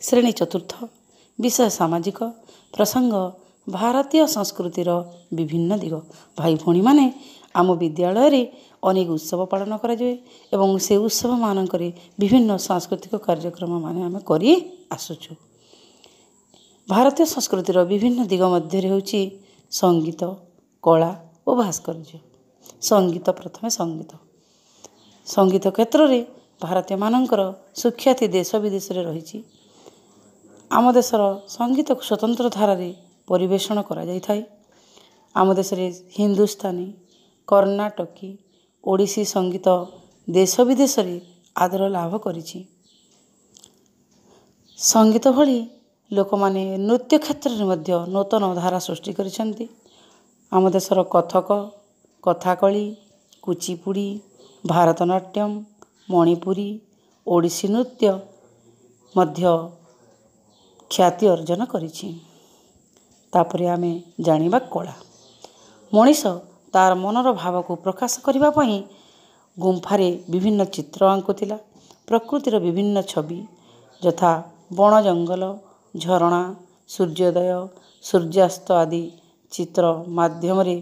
ଶ୍ରେଣୀ ଚତୁର୍ଥ ବିଷୟ ସାମାଜିକ ପ୍ରସଙ୍ଗ ଭାରତୀୟ ସଂସ୍କୃତିର ବିଭିନ୍ନ ଦିଗ। ଭାଇ ଭଉଣୀମାନେ, ଆମ ବିଦ୍ୟାଳୟରେ ଅନେକ ଉତ୍ସବ ପାଳନ କରାଯାଏ ଏବଂ ସେ ଉତ୍ସବମାନଙ୍କରେ ବିଭିନ୍ନ ସାଂସ୍କୃତିକ କାର୍ଯ୍ୟକ୍ରମ ଆମେ କରି ଆସୁଛୁ। ଭାରତୀୟ ସଂସ୍କୃତିର ବିଭିନ୍ନ ଦିଗ ମଧ୍ୟରେ ହେଉଛି ସଙ୍ଗୀତ, କଳା ଓ ଭାସ୍କର୍ଯ୍ୟ। ସଙ୍ଗୀତ ପ୍ରଥମେ ସଙ୍ଗୀତ କ୍ଷେତ୍ରରେ ଭାରତୀୟମାନଙ୍କର ସୁଖ୍ୟାତି ଦେଶ ବିଦେଶରେ ରହିଛି। ଆମ ଦେଶର ସଙ୍ଗୀତକୁ ସ୍ୱତନ୍ତ୍ର ଧାରାରେ ପରିବେଷଣ କରାଯାଇଥାଏ। ଆମ ଦେଶରେ ହିନ୍ଦୁସ୍ତାନୀ, କର୍ଣ୍ଣାଟକୀ, ଓଡ଼ିଶୀ ସଙ୍ଗୀତ ଦେଶ ବିଦେଶରେ ଆଦର ଲାଭ କରିଛି। ସଙ୍ଗୀତ ଭଳି ଲୋକମାନେ ନୃତ୍ୟ କ୍ଷେତ୍ରରେ ମଧ୍ୟ ନୂତନ ଧାରା ସୃଷ୍ଟି କରିଛନ୍ତି। ଆମ ଦେଶର କଥକ, କଥାକଳି, କୁଚିପୁଡ଼ି, ଭାରତନାଟ୍ୟମ, ମଣିପୁରୀ, ଓଡ଼ିଶୀ ନୃତ୍ୟ ମଧ୍ୟ ଖ୍ୟାତି ଅର୍ଜନ କରିଛି। ତାପରେ ଆମେ ଜାଣିବା କଳା। ମଣିଷ ତାର ମନର ଭାବକୁ ପ୍ରକାଶ କରିବା ପାଇଁ ଗୁମ୍ଫାରେ ବିଭିନ୍ନ ଚିତ୍ର ଆଙ୍କୁଥିଲା। ପ୍ରକୃତିର ବିଭିନ୍ନ ଛବି ଯଥା ବଣ, ଜଙ୍ଗଲ, ଝରଣା, ସୂର୍ଯ୍ୟୋଦୟ, ସୂର୍ଯ୍ୟାସ୍ତ ଆଦି ଚିତ୍ର ମାଧ୍ୟମରେ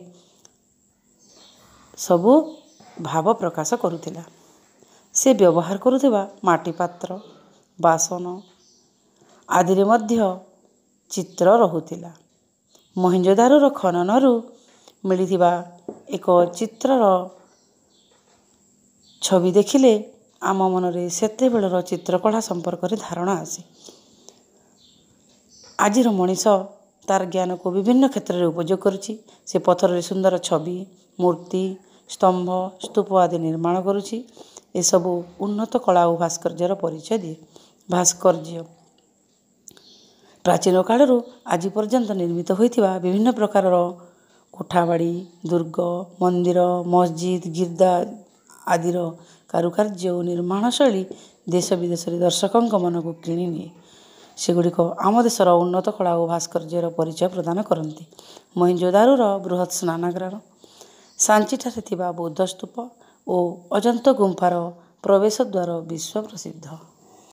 ସବୁ ଭାବ ପ୍ରକାଶ କରୁଥିଲା। ସେ ବ୍ୟବହାର କରୁଥିବା ମାଟି ପାତ୍ର, ବାସନ ଆଦିରେ ମଧ୍ୟ ଚିତ୍ର ରହୁଥିଲା। ମହେଞ୍ଜୋଦାରୋର ଖନନରୁ ମିଳିଥିବା ଏକ ଚିତ୍ରର ଛବି ଦେଖିଲେ ଆମ ମନରେ ସେତେବେଳର ଚିତ୍ରକଳା ସମ୍ପର୍କରେ ଧାରଣା ଆସେ। ଆଜିର ମଣିଷ ତାର ଜ୍ଞାନକୁ ବିଭିନ୍ନ କ୍ଷେତ୍ରରେ ଉପଯୋଗ କରୁଛି। ସେ ପଥରରେ ସୁନ୍ଦର ଛବି, ମୂର୍ତ୍ତି, ସ୍ତମ୍ଭ, ସ୍ତୂପ ଆଦି ନିର୍ମାଣ କରୁଛି। ଏସବୁ ଉନ୍ନତ କଳା ଓ ଭାସ୍କର୍ଯ୍ୟର ପରିଚୟ ଦିଏ। ଭାସ୍କର୍ଯ୍ୟ ପ୍ରାଚୀନ କାଳରୁ ଆଜି ପର୍ଯ୍ୟନ୍ତ ନିର୍ମିତ ହୋଇଥିବା ବିଭିନ୍ନ ପ୍ରକାରର କୋଠାବାଡ଼ି, ଦୁର୍ଗ, ମନ୍ଦିର, ମସଜିଦ, ଗିର୍ଜା ଆଦିର କାରୁକାର୍ଯ୍ୟ ଓ ନିର୍ମାଣ ଶୈଳୀ ଦେଶ ବିଦେଶରେ ଦର୍ଶକଙ୍କ ମନକୁ କିଣିନିଏ। ସେଗୁଡ଼ିକ ଆମ ଦେଶର ଉନ୍ନତ କଳା ଓ ଭାସ୍କର୍ଯ୍ୟର ପରିଚୟ ପ୍ରଦାନ କରନ୍ତି। ମହେଞ୍ଜୋଦାରୋର ବୃହତ୍ ସ୍ନାନାଗାର, ସାଞ୍ଚିଠାରେ ଥିବା ବୌଦ୍ଧ ସ୍ତୂପ ଓ ଅଜନ୍ତା ଗୁମ୍ଫାର ପ୍ରବେଶ ଦ୍ୱାର ବିଶ୍ୱ ପ୍ରସିଦ୍ଧ।